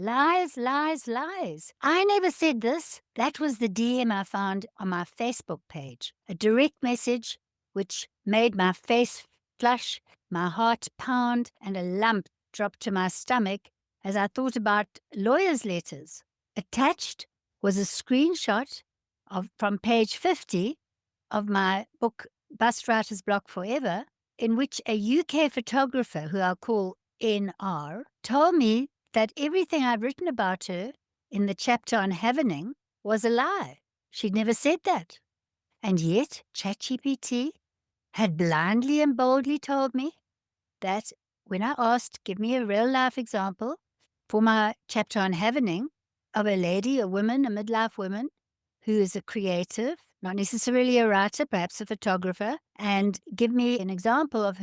Lies, lies, lies. I never said this. That was the DM I found on my Facebook page. A direct message which made my face flush, my heart pound, and a lump drop to my stomach as I thought about lawyers' letters. Attached was a screenshot from page 50 of my book, Bus Writer's Block Forever, in which a UK photographer, who I'll call NR, told me that everything I'd written about her in the chapter on Havening was a lie. She'd never said that. And yet, ChatGPT had blindly and boldly told me that when I asked, give me a real life example for my chapter on Havening of a lady, a woman, a midlife woman who is a creative, not necessarily a writer, perhaps a photographer, and give me an example of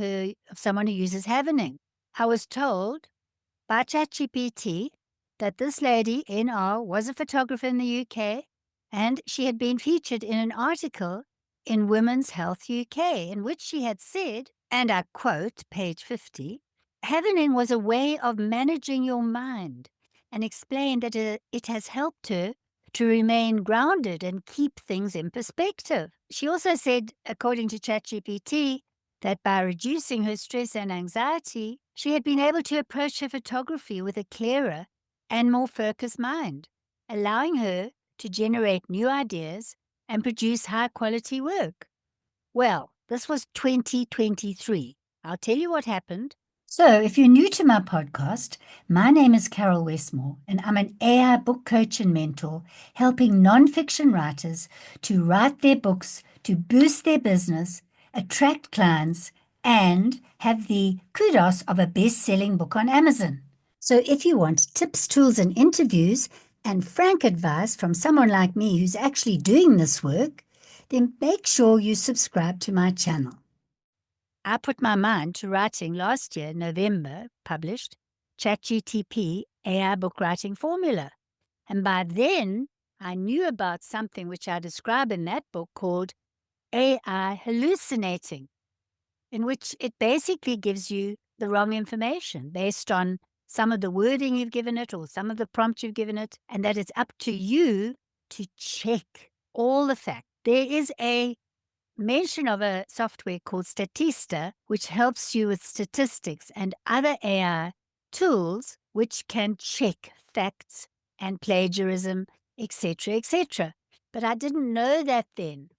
someone who uses Havening. I was told by ChatGPT that this lady, NR, was a photographer in the UK and she had been featured in an article in Women's Health UK in which she had said, and I quote, page 50, Havening was a way of managing your mind, and explained that it has helped her to remain grounded and keep things in perspective. She also said, according to ChatGPT, that by reducing her stress and anxiety, she had been able to approach her photography with a clearer and more focused mind, allowing her to generate new ideas and produce high quality work. Well, this was 2023. I'll tell you what happened. So, if you're new to my podcast, my name is Carol Westmore, and I'm an AI book coach and mentor helping nonfiction writers to write their books, to boost their business, attract clients, and have the kudos of a best selling book on Amazon. So, if you want tips, tools, and interviews, and frank advice from someone like me who's actually doing this work, then make sure you subscribe to my channel. I put my mind to writing last year, November, published ChatGPT AI book writing formula. And by then, I knew about something which I describe in that book called AI hallucinating, in which it basically gives you the wrong information based on some of the wording you've given it or some of the prompt you've given it, and that it's up to you to check all the facts. There is a mention of a software called Statista, which helps you with statistics and other AI tools which can check facts and plagiarism, etc., etc. But I didn't know that then.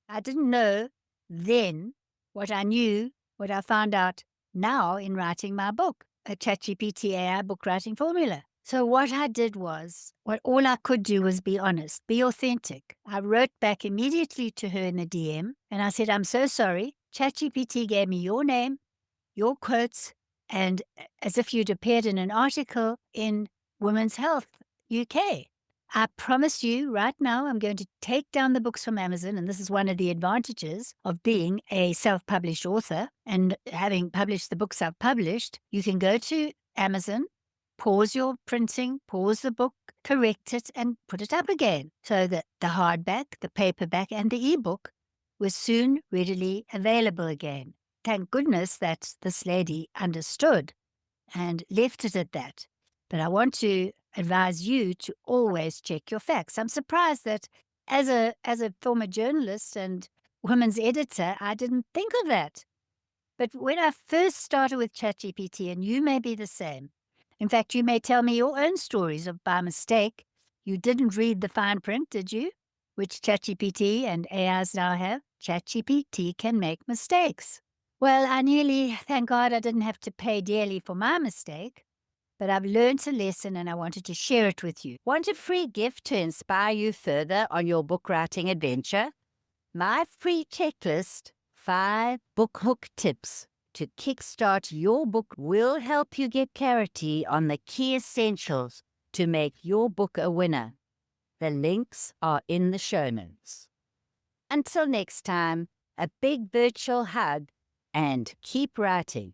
I didn't know then what I knew, what I found out now in writing my book, a ChatGPT AI book writing formula. So what I did was, what all I could do was be honest, be authentic. I wrote back immediately to her in the DM and I said, I'm so sorry. ChatGPT gave me your name, your quotes, and as if you'd appeared in an article in Women's Health UK. I promise you right now, I'm going to take down the books from Amazon. And this is one of the advantages of being a self-published author and having published the books I've published. You can go to Amazon, pause your printing, pause the book, correct it, and put it up again. So that the hardback, the paperback, and the ebook was soon readily available again. Thank goodness that this lady understood and left it at that. But I want to advise you to always check your facts. I'm surprised that as a former journalist and women's editor, I didn't think of that. But when I first started with ChatGPT, and you may be the same, in fact, you may tell me your own stories of by mistake. You didn't read the fine print, did you? Which ChatGPT and AIs now have. ChatGPT can make mistakes. Well, thank God I didn't have to pay dearly for my mistake, but I've learned a lesson and I wanted to share it with you. Want a free gift to inspire you further on your book writing adventure? My free checklist, 5 book hook tips to kickstart your book, will help you get clarity on the key essentials to make your book a winner. The links are in the show notes. Until next time, a big virtual hug and keep writing.